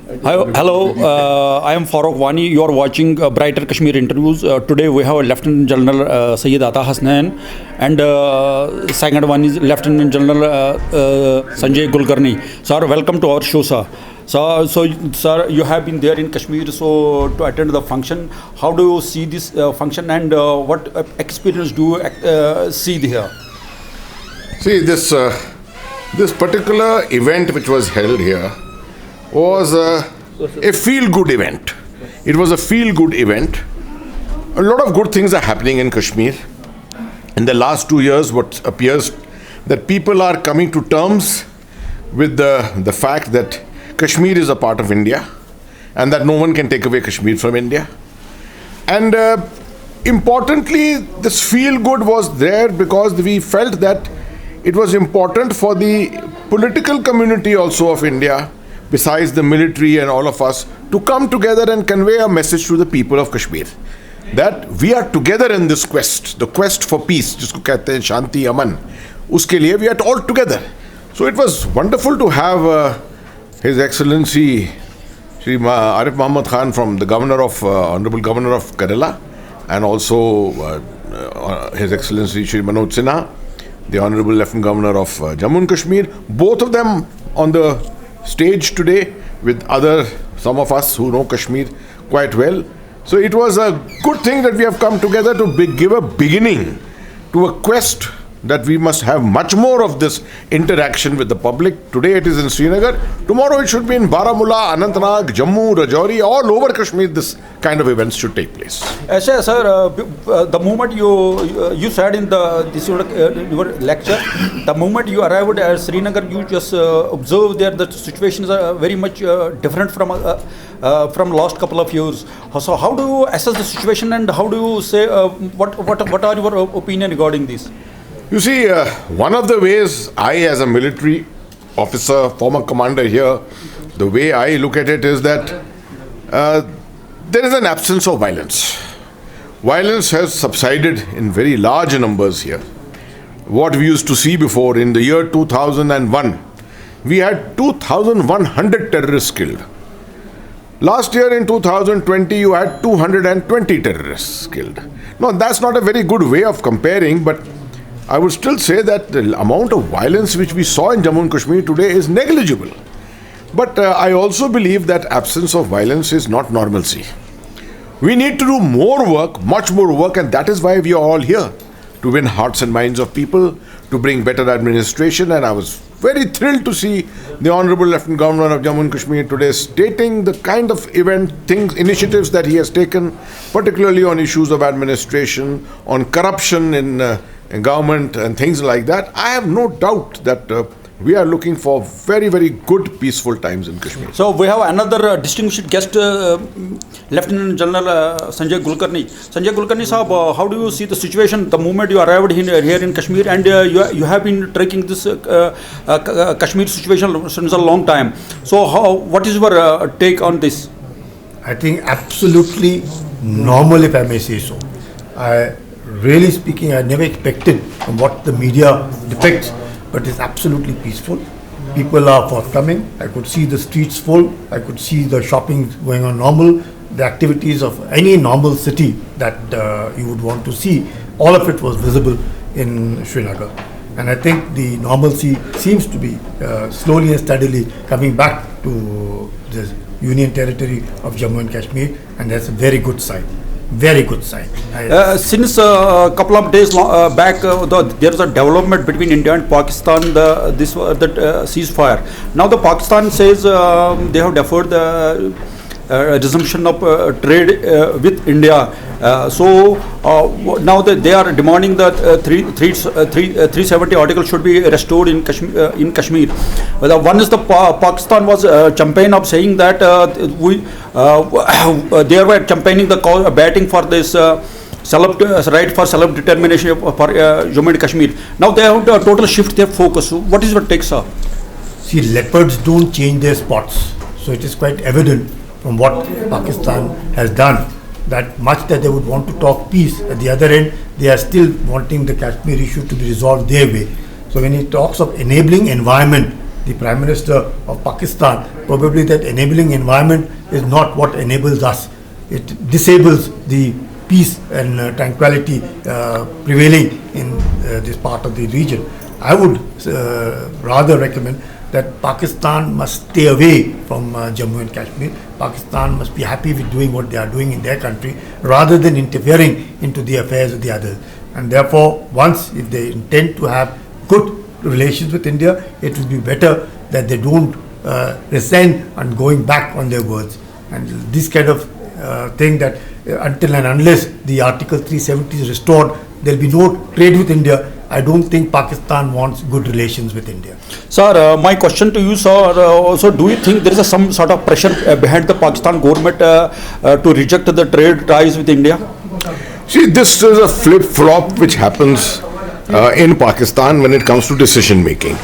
Hello, I am Farooq Wani. You are watching Brighter Kashmir interviews. Today we have Lieutenant General Syed Hasnain and second one is Lieutenant General Sanjay Kulkarni. Sir, welcome to our show, sir. Sir, you have been there in Kashmir, so to attend the function. How do you see this function and what experience do you see here? See, this particular event which was held here was a feel-good event. It was a feel-good event. A lot of good things are happening in Kashmir. In the last 2 years, what appears that people are coming to terms with the fact that Kashmir is a part of India and that no one can take away Kashmir from India. And importantly, this feel-good was there because we felt that it was important for the political community also of India, besides the military and all of us, to come together and convey a message to the people of Kashmir that we are together in this quest, the quest for peace, jisko kehte hain shanti aman, uske liye we are all together. So it was wonderful to have His Excellency Shri Arif Muhammad Khan, from the Governor of Honorable Governor of Kerala, and also His Excellency Shri Manoj Sinha, the Honorable Lieutenant Governor of Jammu and Kashmir, both of them on the stage today with some of us who know Kashmir quite well. So it was a good thing that we have come together to give a beginning to a quest that we must have much more of this interaction with the public. Today it is in Srinagar. Tomorrow it should be in Baramulla, Anantnag, Jammu, Rajouri, all over Kashmir. This kind of events should take place. Sir, the moment you said in your lecture, the moment you arrived at Srinagar, you just observed there the situations are very much different from last couple of years. So how do you assess the situation and how do you say what are your opinion regarding this? You see, one of the ways I, as a military officer, former commander here, the way I look at it is that there is an absence of violence. Violence has subsided in very large numbers here. What we used to see before, in the year 2001, we had 2,100 terrorists killed. Last year in 2020, you had 220 terrorists killed. Now, that's not a very good way of comparing, but I would still say that the amount of violence which we saw in Jammu and Kashmir today is negligible. But I also believe that absence of violence is not normalcy. We need to do more work, much more work, and that is why we are all here, to win hearts and minds of people, to bring better administration. And I was very thrilled to see the Honorable Lieutenant Governor of Jammu and Kashmir today stating the kind of initiatives that he has taken, particularly on issues of administration, on corruption in government and things like that. I have no doubt that we are looking for very, very good, peaceful times in Kashmir. So we have another distinguished guest, Lieutenant General Sanjay Kulkarni. Sanjay Kulkarni sahab, how do you see the situation the moment you arrived here in Kashmir, and you have been tracking this Kashmir situation since a long time. So what is your take on this? I think absolutely normal, if I may say so. Really speaking, I never expected from what the media depicts, but it's absolutely peaceful. People are forthcoming. I could see the streets full. I could see the shopping going on normal. The activities of any normal city that you would want to see, all of it was visible in Srinagar. And I think the normalcy seems to be slowly and steadily coming back to the Union territory of Jammu and Kashmir, and that's a very good sign. Very good sign. Since a couple of days back, there is a development between India and Pakistan, the ceasefire. Now the Pakistan says they have deferred the resumption of trade with India. So now they are demanding that 370 article should be restored in Kashmir. One is the Pakistan was campaign of saying that they were campaigning the batting for this right for self-determination for Jammu and Kashmir. Now they have to total shift their focus. What is your take, sir? See, leopards don't change their spots. So it is quite evident from what Pakistan has done that much that they would want to talk peace, at the other end they are still wanting the Kashmir issue to be resolved their way. So when he talks of enabling environment, the Prime Minister of Pakistan, probably that enabling environment is not what enables us. It disables the peace and tranquility prevailing in this part of the region. I would rather recommend that Pakistan must stay away from Jammu and Kashmir. Pakistan must be happy with doing what they are doing in their country rather than interfering into the affairs of the others. And therefore, once if they intend to have good relations with India, it will be better that they don't resent and going back on their words. And this kind of thing that until and unless the Article 370 is restored, there will be no trade with India. I don't think Pakistan wants good relations with India. Sir, my question to you, sir, also do you think there is some sort of pressure behind the Pakistan government to reject the trade ties with India? See, this is a flip-flop which happens in Pakistan when it comes to decision making.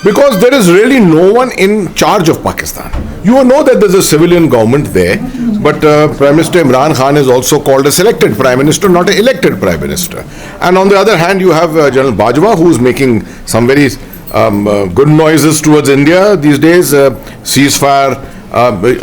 Because there is really no one in charge of Pakistan. You know that there's a civilian government there, but Prime Minister Imran Khan is also called a selected Prime Minister, not an elected Prime Minister. And on the other hand, you have General Bajwa, who is making some very good noises towards India these days, ceasefire,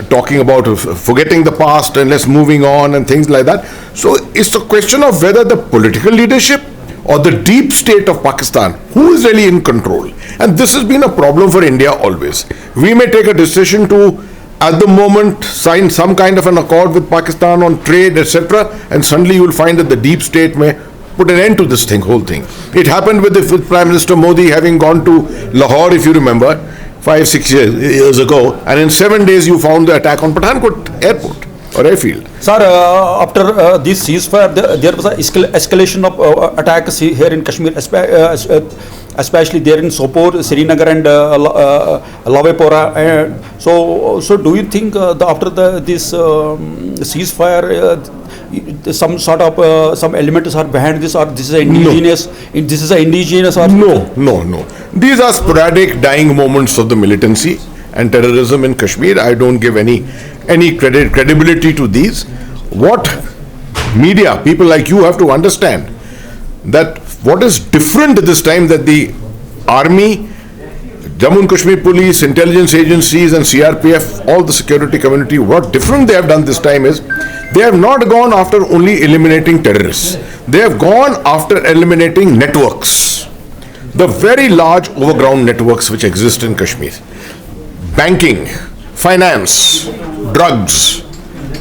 talking about forgetting the past and let's moving on and things like that. So it's a question of whether the political leadership or the deep state of Pakistan, who is really in control. And this has been a problem for India always. We may take a decision to, at the moment, sign some kind of an accord with Pakistan on trade, etc. And suddenly you will find that the deep state may put an end to this whole thing. It happened with Prime Minister Modi having gone to Lahore, if you remember, 5-6 years ago. And in 7 days you found the attack on Pathankot airport. Or airfield. Sir, after this ceasefire, there was an escalation of attacks here in Kashmir, especially there in Sopore, Srinagar and Lavepora. So do you think after this ceasefire, some elements are behind this, or this is indigenous? No. This is indigenous, or no. These are sporadic dying moments of the militancy and terrorism in Kashmir. I don't give any credibility to these. What media, people like you have to understand that what is different this time, that the army, Jammu and Kashmir police, intelligence agencies and CRPF, all the security community, what different they have done this time is they have not gone after only eliminating terrorists. They have gone after eliminating networks, the very large overground networks which exist in Kashmir. Banking, finance, drugs,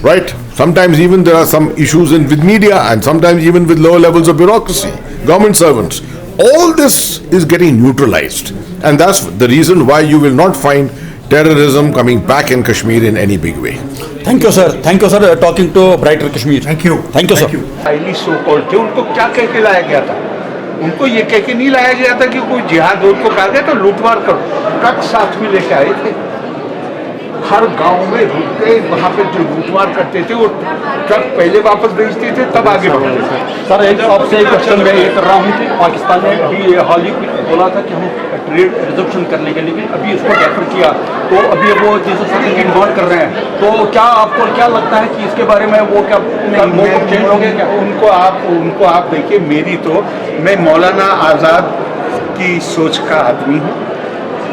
right? Sometimes even there are some issues with media and sometimes even with lower levels of bureaucracy, government servants. All this is getting neutralized. And that's the reason why you will not find terrorism coming back in Kashmir in any big way. Thank you, sir. Thank you, sir, talking to Brighter Kashmir. Thank you. Thank you, sir. Highly so called थे, उनको क्या कह के लाया गया था? उनको ये कह के नहीं लाया गया था कि कोई जिहाद, उनको कहा गया तो लूटमार करो। ट्रक साथ में लेके आए थे, हर गांव में रुकते, वहाँ पे जो लूटमार करते थे वो ट्रक पहले वापस भेजते थे, तब आगे बढ़ते थे। सर, एक आपसे एक क्वेश्चन मैं ये कर रहा हूँ कि पाकिस्तान ने भी हाल ही बोला था कि हम ट्रेड रिजर्वेशन कर लेंगे, लेकिन अभी इसको डेफर किया, तो अभी वो चीज़ों से डिमांड कर रहे हैं। तो क्या आपको क्या लगता है कि इसके बारे में वो क्या चेंज हो गया क्या? उनको आप देखिए, मेरी तो, मैं मौलाना आज़ाद की सोच का आदमी हूँ।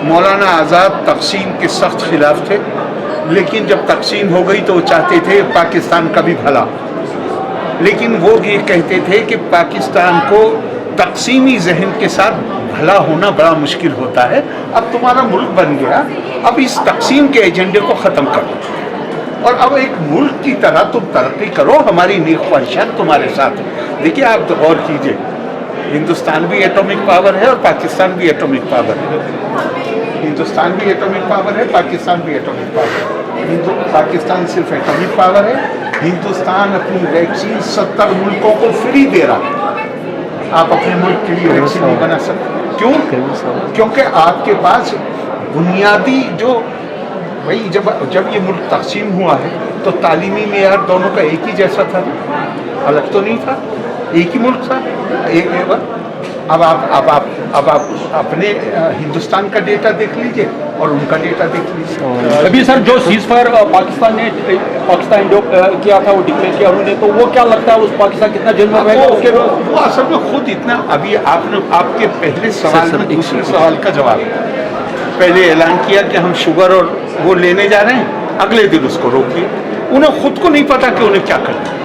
मौलाना आज़ाद तकसीम के सख्त खिलाफ थे, लेकिन जब तकसीम हो गई तो वो चाहते थे पाकिस्तान का भी भला, लेकिन वो ये कहते थे कि पाकिस्तान को तकसीमी जहन के साथ भला होना बड़ा मुश्किल होता है। अब तुम्हारा मुल्क बन गया, अब इस तकसीम के एजेंडे को ख़त्म करो और अब एक मुल्क की तरह तुम तरक्की करो, हमारी नेक ख्वाहिशात तुम्हारे साथ है। देखिए, आप गौर कीजिए, हिंदुस्तान भी एटॉमिक पावर है और पाकिस्तान भी एटॉमिक पावर है। हिंदुस्तान भी एटॉमिक पावर है, पाकिस्तान भी एटॉमिक पावर है। पाकिस्तान सिर्फ एटॉमिक पावर है, हिंदुस्तान अपनी वैक्सीन 70 मुल्कों को फ्री दे रहा है। आप अपने मुल्क के लिए वैक्सीन नहीं बना सकते, क्यों? क्योंकि आपके पास बुनियादी जो, भाई जब ये मुल्क तकसीम हुआ है तो तालीमी मेयार दोनों का एक ही जैसा था, अलग तो नहीं था, एक ही मुल्क था, एक। अब आप अपने हिंदुस्तान का डेटा देख लीजिए और उनका डेटा देख लीजिए। अभी सर जो सीजफायर पाकिस्तान जो किया था वो डिक्लेयर किया उन्होंने, तो वो क्या लगता है उस पाकिस्तान कितना जन्म रहेगा उसके? वो असल में खुद इतना, अभी आपने आपके पहले सवाल में दूसरे सवाल का जवाब है। پہلے اعلان کیا کہ ہم شوگر اور وہ لینے جا رہے ہیں, اگلے دن اس کو روکیے. انہیں خود کو نہیں پتا کہ انہیں کیا کرنا ہے.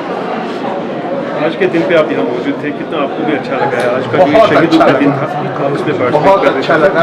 آج کے دن پہ آپ یہاں موجود تھے, کتنا آپ کو بھی اچھا لگا ہے؟ آج کا بہت شہیدوں اچھا کا دن لگا, تھا, اس پہ بہت اچھا لگا.